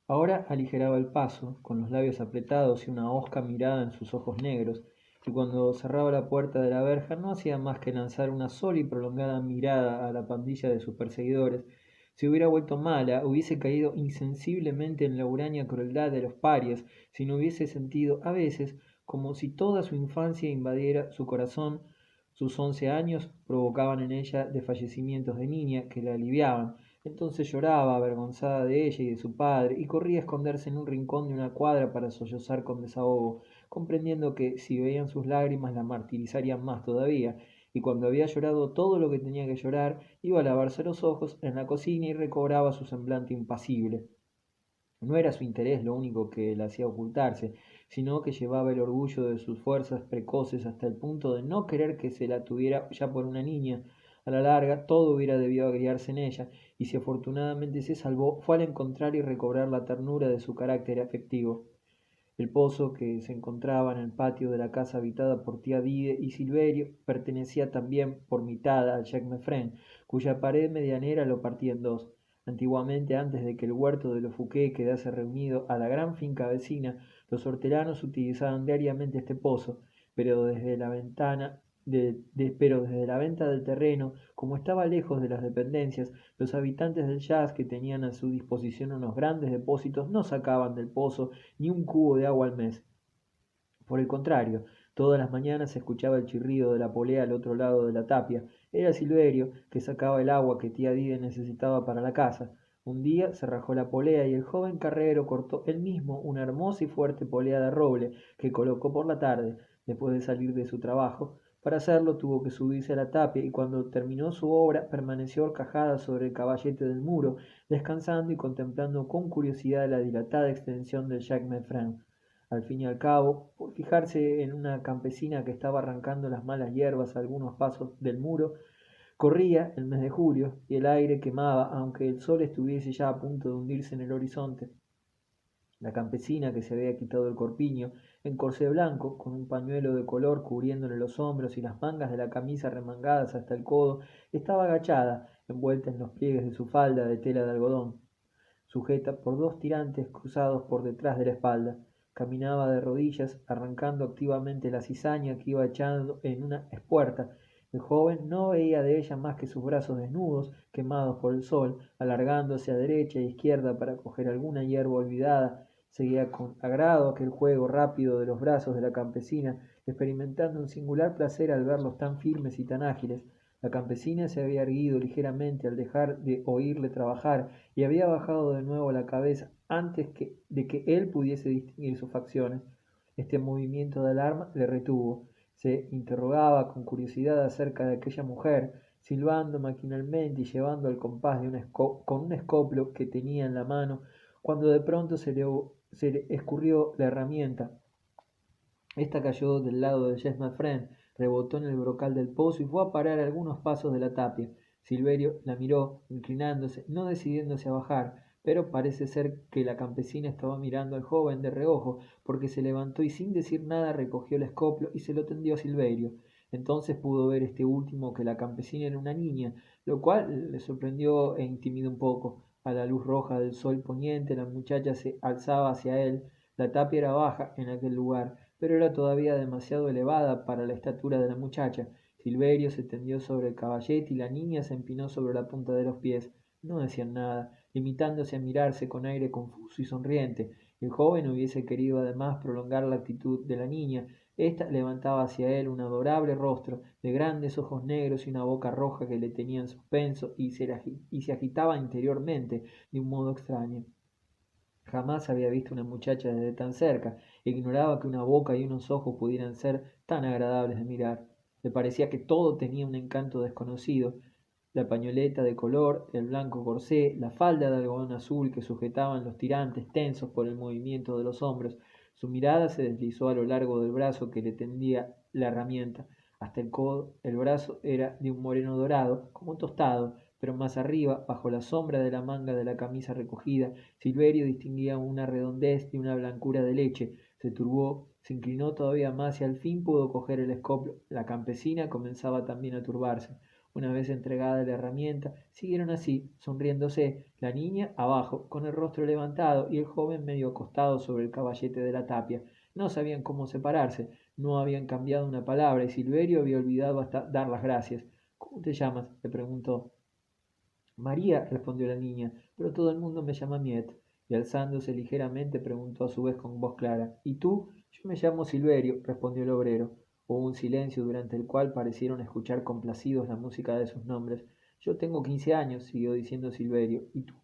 Ahora aligeraba el paso, con los labios apretados y una hosca mirada en sus ojos negros, y cuando cerraba la puerta de la verja no hacía más que lanzar una sola y prolongada mirada a la pandilla de sus perseguidores. Si hubiera vuelto mala, hubiese caído insensiblemente en la huraña crueldad de los parias, si no hubiese sentido a veces como si toda su infancia invadiera su corazón. Sus 11 años provocaban en ella desfallecimientos de niña que la aliviaban. Entonces lloraba, avergonzada de ella y de su padre, y corría a esconderse en un rincón de una cuadra para sollozar con desahogo, comprendiendo que si veían sus lágrimas la martirizarían más todavía, y cuando había llorado todo lo que tenía que llorar, iba a lavarse los ojos en la cocina y recobraba su semblante impasible. No era su interés lo único que la hacía ocultarse, sino que llevaba el orgullo de sus fuerzas precoces hasta el punto de no querer que se la tuviera ya por una niña. A la larga, todo hubiera debido agriarse en ella, y si afortunadamente se salvó, fue al encontrar y recobrar la ternura de su carácter afectivo. El pozo, que se encontraba en el patio de la casa habitada por tía Dide y Silverio, pertenecía también por mitad a Jacques Meffren, cuya pared medianera lo partía en dos. Antiguamente, antes de que el huerto de los Fouquet quedase reunido a la gran finca vecina, los hortelanos utilizaban diariamente este pozo, pero desde la venta del terreno, como estaba lejos de las dependencias, los habitantes del Jazz, que tenían a su disposición unos grandes depósitos, no sacaban del pozo ni un cubo de agua al mes. Por el contrario, todas las mañanas se escuchaba el chirrido de la polea al otro lado de la tapia. Era Silverio, que sacaba el agua que tía Dide necesitaba para la casa. Un día se rajó la polea y el joven carrero cortó él mismo una hermosa y fuerte polea de roble que colocó por la tarde, después de salir de su trabajo. Para hacerlo tuvo que subirse a la tapia y cuando terminó su obra permaneció horcajada sobre el caballete del muro, descansando y contemplando con curiosidad la dilatada extensión del Jacques Meffren. Al fin y al cabo, por fijarse en una campesina que estaba arrancando las malas hierbas a algunos pasos del muro, corría el mes de julio y el aire quemaba, aunque el sol estuviese ya a punto de hundirse en el horizonte. La campesina, que se había quitado el corpiño, en corsé blanco, con un pañuelo de color cubriéndole los hombros y las mangas de la camisa remangadas hasta el codo, estaba agachada, envuelta en los pliegues de su falda de tela de algodón, sujeta por dos tirantes cruzados por detrás de la espalda. Caminaba de rodillas, arrancando activamente la cizaña que iba echando en una espuerta. El joven no veía de ella más que sus brazos desnudos, quemados por el sol, alargándose a derecha e izquierda para coger alguna hierba olvidada. Seguía con agrado aquel juego rápido de los brazos de la campesina, experimentando un singular placer al verlos tan firmes y tan ágiles. La campesina se había erguido ligeramente al dejar de oírle trabajar y había bajado de nuevo la cabeza antes de que él pudiese distinguir sus facciones. Este movimiento de alarma le retuvo. Se interrogaba con curiosidad acerca de aquella mujer, silbando maquinalmente y llevando al compás de con un escoplo que tenía en la mano, cuando de pronto se le escurrió la herramienta. Esta cayó del lado de Jess Friend, rebotó en el brocal del pozo y fue a parar a algunos pasos de la tapia. Silverio la miró, inclinándose, no decidiéndose a bajar, pero parece ser que la campesina estaba mirando al joven de reojo, porque se levantó y sin decir nada recogió el escoplo y se lo tendió a Silverio. Entonces pudo ver este último que la campesina era una niña, lo cual le sorprendió e intimidó un poco. A la luz roja del sol poniente la muchacha se alzaba hacia él. La tapia era baja en aquel lugar, pero era todavía demasiado elevada para la estatura de la muchacha. Silverio se tendió sobre el caballete y la niña se empinó sobre la punta de los pies. No decían nada, limitándose a mirarse con aire confuso y sonriente. El joven hubiese querido además prolongar la actitud de la niña. Esta levantaba hacia él un adorable rostro, de grandes ojos negros y una boca roja que le tenían suspenso y se agitaba interiormente de un modo extraño. Jamás había visto una muchacha desde tan cerca, e ignoraba que una boca y unos ojos pudieran ser tan agradables de mirar. Le parecía que todo tenía un encanto desconocido. La pañoleta de color, el blanco corsé, la falda de algodón azul que sujetaban los tirantes tensos por el movimiento de los hombros. Su mirada se deslizó a lo largo del brazo que le tendía la herramienta. Hasta el codo, el brazo era de un moreno dorado, como tostado, pero más arriba, bajo la sombra de la manga de la camisa recogida, Silverio distinguía una redondez y una blancura de leche. Se turbó, se inclinó todavía más y al fin pudo coger el escoplo. La campesina comenzaba también a turbarse. Una vez entregada la herramienta, siguieron así, sonriéndose, la niña abajo, con el rostro levantado, y el joven medio acostado sobre el caballete de la tapia. No sabían cómo separarse, no habían cambiado una palabra, y Silverio había olvidado hasta dar las gracias. ¿Cómo te llamas?, le preguntó. María, respondió la niña, pero todo el mundo me llama Miet. Y alzándose ligeramente preguntó a su vez con voz clara, ¿y tú? Yo me llamo Silverio, respondió el obrero. Hubo un silencio durante el cual parecieron escuchar complacidos la música de sus nombres. Yo tengo 15 años, siguió diciendo Silverio, ¿y tú?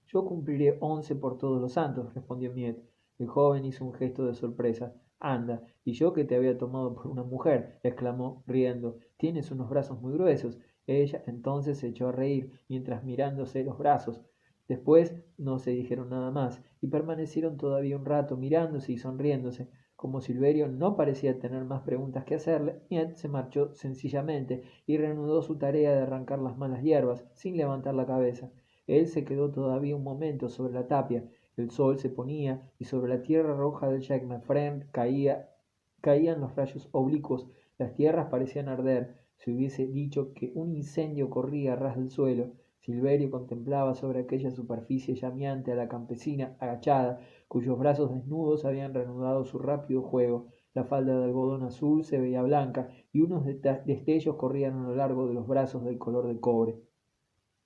Yo cumpliré 11 por todos los santos, respondió Miet. El joven hizo un gesto de sorpresa. Anda, y yo que te había tomado por una mujer, exclamó, riendo. Tienes unos brazos muy gruesos. Ella entonces se echó a reír, mientras mirándose los brazos. Después no se dijeron nada más, y permanecieron todavía un rato mirándose y sonriéndose. Como Silverio no parecía tener más preguntas que hacerle, Miet se marchó sencillamente y reanudó su tarea de arrancar las malas hierbas, sin levantar la cabeza. Él se quedó todavía un momento sobre la tapia. El sol se ponía, y sobre la tierra roja del Jackmefren caían los rayos oblicuos. Las tierras parecían arder. Se hubiese dicho que un incendio corría a ras del suelo. Silverio contemplaba sobre aquella superficie llameante a la campesina agachada, cuyos brazos desnudos habían reanudado su rápido juego. La falda de algodón azul se veía blanca, y unos destellos corrían a lo largo de los brazos del color de cobre.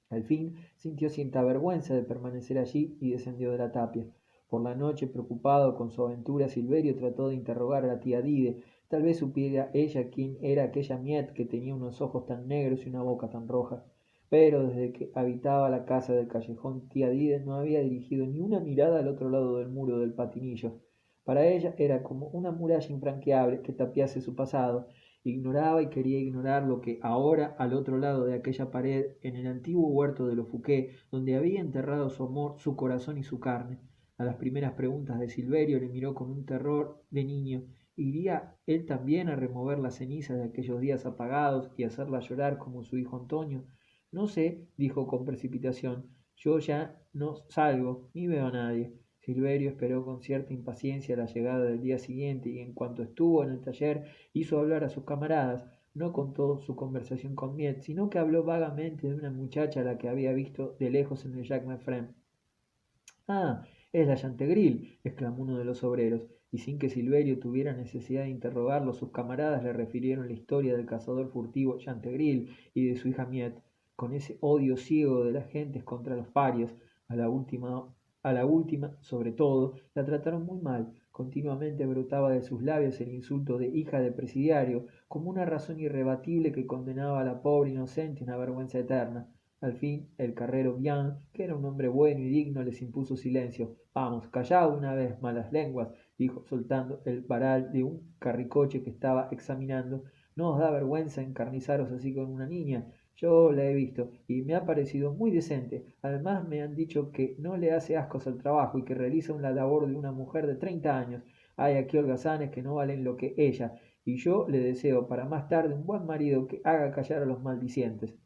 Al fin sintió cierta vergüenza de permanecer allí y descendió de la tapia. Por la noche, preocupado con su aventura, Silverio trató de interrogar a la tía Dide. Tal vez supiera ella quién era aquella Miet que tenía unos ojos tan negros y una boca tan roja. Pero desde que habitaba la casa del callejón, tía Dide no había dirigido ni una mirada al otro lado del muro del patinillo. Para ella era como una muralla infranqueable que tapiase su pasado. Ignoraba y quería ignorar lo que ahora, al otro lado de aquella pared, en el antiguo huerto de los Fouquet, donde había enterrado su amor, su corazón y su carne. A las primeras preguntas de Silverio le miró con un terror de niño. ¿Iría él también a remover las cenizas de aquellos días apagados y hacerla llorar como su hijo Antonio? No sé, dijo con precipitación. Yo ya no salgo, ni veo a nadie. Silverio esperó con cierta impaciencia la llegada del día siguiente y en cuanto estuvo en el taller hizo hablar a sus camaradas. No contó su conversación con Miet, sino que habló vagamente de una muchacha a la que había visto de lejos en el Jackmefren. Ah, es la Chantegril, exclamó uno de los obreros, y sin que Silverio tuviera necesidad de interrogarlo, sus camaradas le refirieron la historia del cazador furtivo Chantegril y de su hija Miet, con ese odio ciego de las gentes contra los parias. A la última, sobre todo, la trataron muy mal. Continuamente brotaba de sus labios el insulto de hija de presidiario, como una razón irrebatible que condenaba a la pobre inocente a una vergüenza eterna. Al fin, el carrero Bien, que era un hombre bueno y digno, les impuso silencio. Vamos, callad una vez, malas lenguas, dijo, soltando el varal de un carricoche que estaba examinando. ¿No os da vergüenza encarnizaros así con una niña? Yo la he visto y me ha parecido muy decente. Además me han dicho que no le hace ascos al trabajo y que realiza una labor de una mujer de 30 años. Hay aquí holgazanes que no valen lo que ella, y yo le deseo para más tarde un buen marido que haga callar a los maldicientes.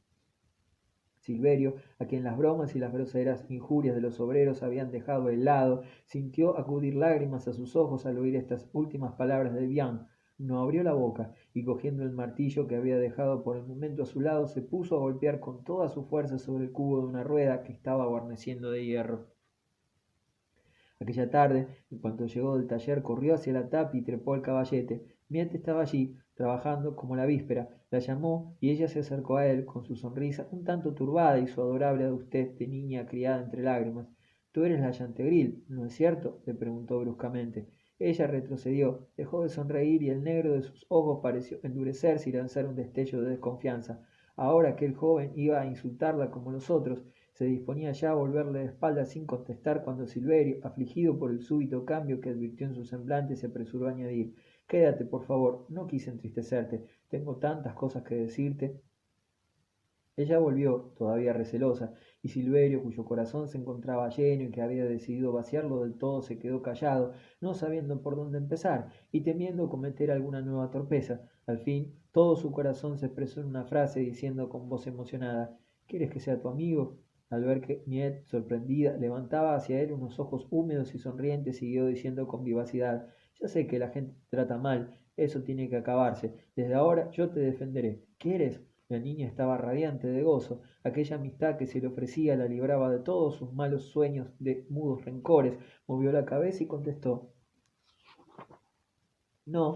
Silverio, a quien las bromas y las groseras injurias de los obreros habían dejado helado, sintió acudir lágrimas a sus ojos al oír estas últimas palabras de Bien. No abrió la boca, y cogiendo el martillo que había dejado por el momento a su lado, se puso a golpear con toda su fuerza sobre el cubo de una rueda que estaba guarneciendo de hierro. Aquella tarde, en cuanto llegó del taller, corrió hacia la tapia y trepó al caballete. Miet estaba allí, trabajando como la víspera. La llamó y ella se acercó a él, con su sonrisa un tanto turbada y su adorable adustez de niña criada entre lágrimas. Tú eres la Chantegril, ¿no es cierto?, le preguntó bruscamente. Ella retrocedió, dejó de sonreír y el negro de sus ojos pareció endurecerse y lanzar un destello de desconfianza. Ahora aquel joven iba a insultarla como los otros. Se disponía ya a volverle la espalda sin contestar cuando Silverio, afligido por el súbito cambio que advirtió en su semblante, se apresuró a añadir: Quédate, por favor, no quise entristecerte, tengo tantas cosas que decirte. Ella volvió, todavía recelosa, y Silverio, cuyo corazón se encontraba lleno y que había decidido vaciarlo del todo, se quedó callado, no sabiendo por dónde empezar, y temiendo cometer alguna nueva torpeza. Al fin, todo su corazón se expresó en una frase, diciendo con voz emocionada: ¿Quieres que sea tu amigo? Al ver que Miet, sorprendida, levantaba hacia él unos ojos húmedos y sonrientes, siguió diciendo con vivacidad: Ya sé que la gente te trata mal, eso tiene que acabarse. Desde ahora yo te defenderé. ¿Quieres? La niña estaba radiante de gozo. Aquella amistad que se le ofrecía la libraba de todos sus malos sueños, de mudos rencores. Movió la cabeza y contestó: No,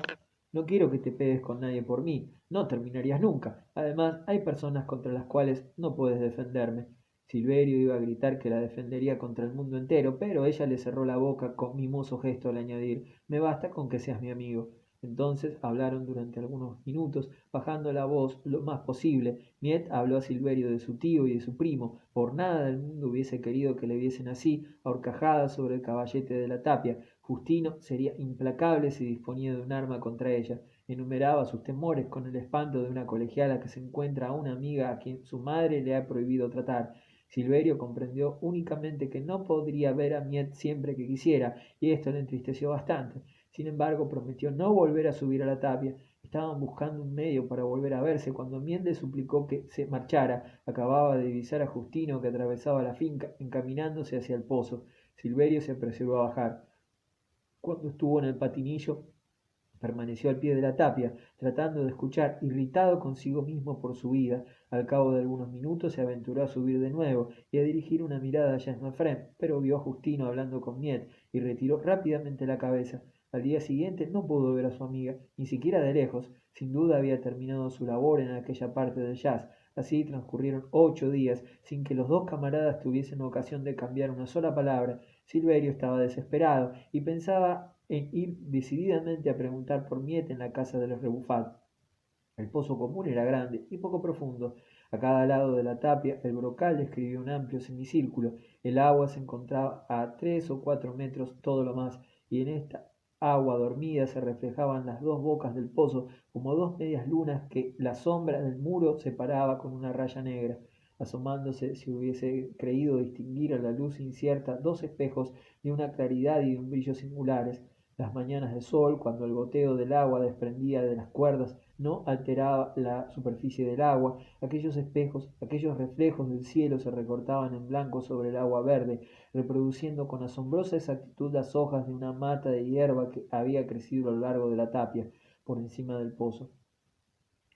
no quiero que te pegues con nadie por mí. No terminarías nunca. Además, hay personas contra las cuales no puedes defenderme. Silverio iba a gritar que la defendería contra el mundo entero, pero ella le cerró la boca con mimoso gesto al añadir: Me basta con que seas mi amigo. Entonces hablaron durante algunos minutos, bajando la voz lo más posible. Miet habló a Silverio de su tío y de su primo. Por nada del mundo hubiese querido que le viesen así, a horcajadas sobre el caballete de la tapia. Justino sería implacable si disponía de un arma contra ella. Enumeraba sus temores con el espanto de una colegiala que se encuentra a una amiga a quien su madre le ha prohibido tratar. Silverio comprendió únicamente que no podría ver a Miet siempre que quisiera, y esto le entristeció bastante. Sin embargo, prometió no volver a subir a la tapia. Estaban buscando un medio para volver a verse cuando Miet le suplicó que se marchara. Acababa de divisar a Justino que atravesaba la finca, encaminándose hacia el pozo. Silverio se apresuró a bajar. Cuando estuvo en el patinillo, permaneció al pie de la tapia, tratando de escuchar, irritado consigo mismo por su vida. Al cabo de algunos minutos se aventuró a subir de nuevo y a dirigir una mirada a Jasnafrén, pero vio a Justino hablando con Miet y retiró rápidamente la cabeza. Al día siguiente no pudo ver a su amiga, ni siquiera de lejos. Sin duda había terminado su labor en aquella parte del jazz. Así transcurrieron 8 días sin que los dos camaradas tuviesen ocasión de cambiar una sola palabra. Silverio estaba desesperado y pensaba en ir decididamente a preguntar por Miet en la casa de los Rebuffat. El pozo común era grande y poco profundo. A cada lado de la tapia el brocal describía un amplio semicírculo. El agua se encontraba a 3 o 4 metros todo lo más, y en esta agua dormida se reflejaban las dos bocas del pozo como dos medias lunas que la sombra del muro separaba con una raya negra. Asomándose, se hubiese creído distinguir a la luz incierta dos espejos de una claridad y de un brillo singulares. Las mañanas de sol, cuando el goteo del agua desprendía de las cuerdas no alteraba la superficie del agua, aquellos espejos, aquellos reflejos del cielo se recortaban en blanco sobre el agua verde, reproduciendo con asombrosa exactitud las hojas de una mata de hierba que había crecido a lo largo de la tapia, por encima del pozo.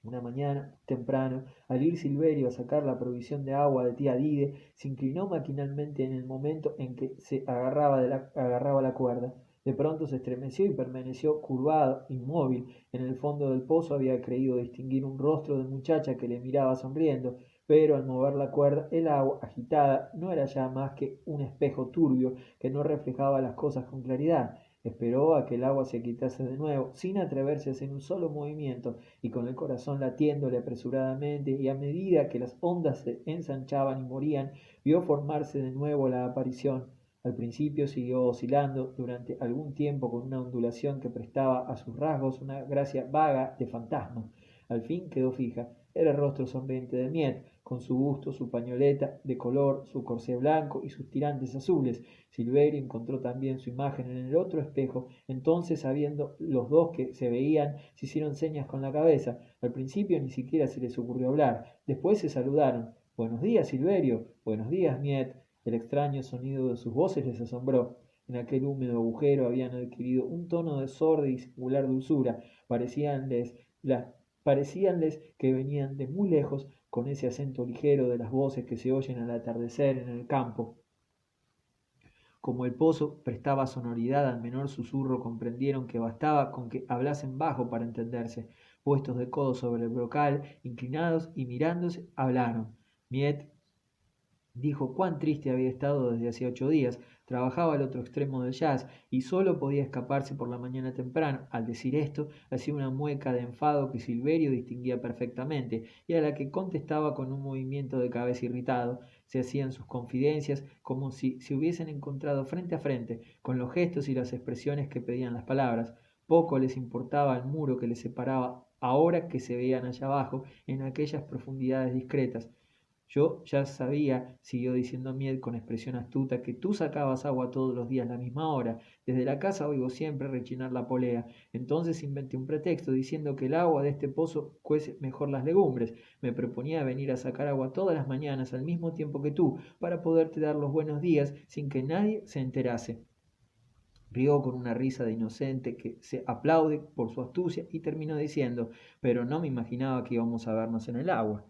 Una mañana, temprano, al ir Silverio a sacar la provisión de agua de tía Dide, se inclinó maquinalmente en el momento en que se agarraba la cuerda. De pronto se estremeció y permaneció curvado, inmóvil. En el fondo del pozo había creído distinguir un rostro de muchacha que le miraba sonriendo, pero al mover la cuerda, el agua, agitada, no era ya más que un espejo turbio que no reflejaba las cosas con claridad. Esperó a que el agua se quitase de nuevo, sin atreverse a hacer un solo movimiento, y con el corazón latiéndole apresuradamente, y a medida que las ondas se ensanchaban y morían, vio formarse de nuevo la aparición. Al principio siguió oscilando durante algún tiempo con una ondulación que prestaba a sus rasgos una gracia vaga de fantasma. Al fin quedó fija. Era el rostro sonriente de Miet, con su busto, su pañoleta de color, su corsé blanco y sus tirantes azules. Silverio encontró también su imagen en el otro espejo. Entonces, sabiendo los dos que se veían, se hicieron señas con la cabeza. Al principio ni siquiera se les ocurrió hablar. Después se saludaron. Buenos días, Silverio. Buenos días, Miet. El extraño sonido de sus voces les asombró. En aquel húmedo agujero habían adquirido un tono de sorda y singular dulzura. Parecíanles, parecíanles que venían de muy lejos, con ese acento ligero de las voces que se oyen al atardecer en el campo. Como el pozo prestaba sonoridad al menor susurro, comprendieron que bastaba con que hablasen bajo para entenderse. Puestos de codo sobre el brocal, inclinados y mirándose, hablaron. Miet dijo cuán triste había estado desde hacía 8 días. Trabajaba al otro extremo del jazz y solo podía escaparse por la mañana temprano. Al decir esto, hacía una mueca de enfado que Silverio distinguía perfectamente y a la que contestaba con un movimiento de cabeza irritado. Se hacían sus confidencias como si se hubiesen encontrado frente a frente, con los gestos y las expresiones que pedían las palabras. Poco les importaba el muro que les separaba ahora que se veían allá abajo, en aquellas profundidades discretas. Yo ya sabía, siguió diciendo Miel con expresión astuta, que tú sacabas agua todos los días a la misma hora. Desde la casa oigo siempre rechinar la polea. Entonces inventé un pretexto diciendo que el agua de este pozo cuece mejor las legumbres. Me proponía venir a sacar agua todas las mañanas al mismo tiempo que tú, para poderte dar los buenos días sin que nadie se enterase. Rió con una risa de inocente que se aplaude por su astucia y terminó diciendo, pero no me imaginaba que íbamos a vernos en el agua.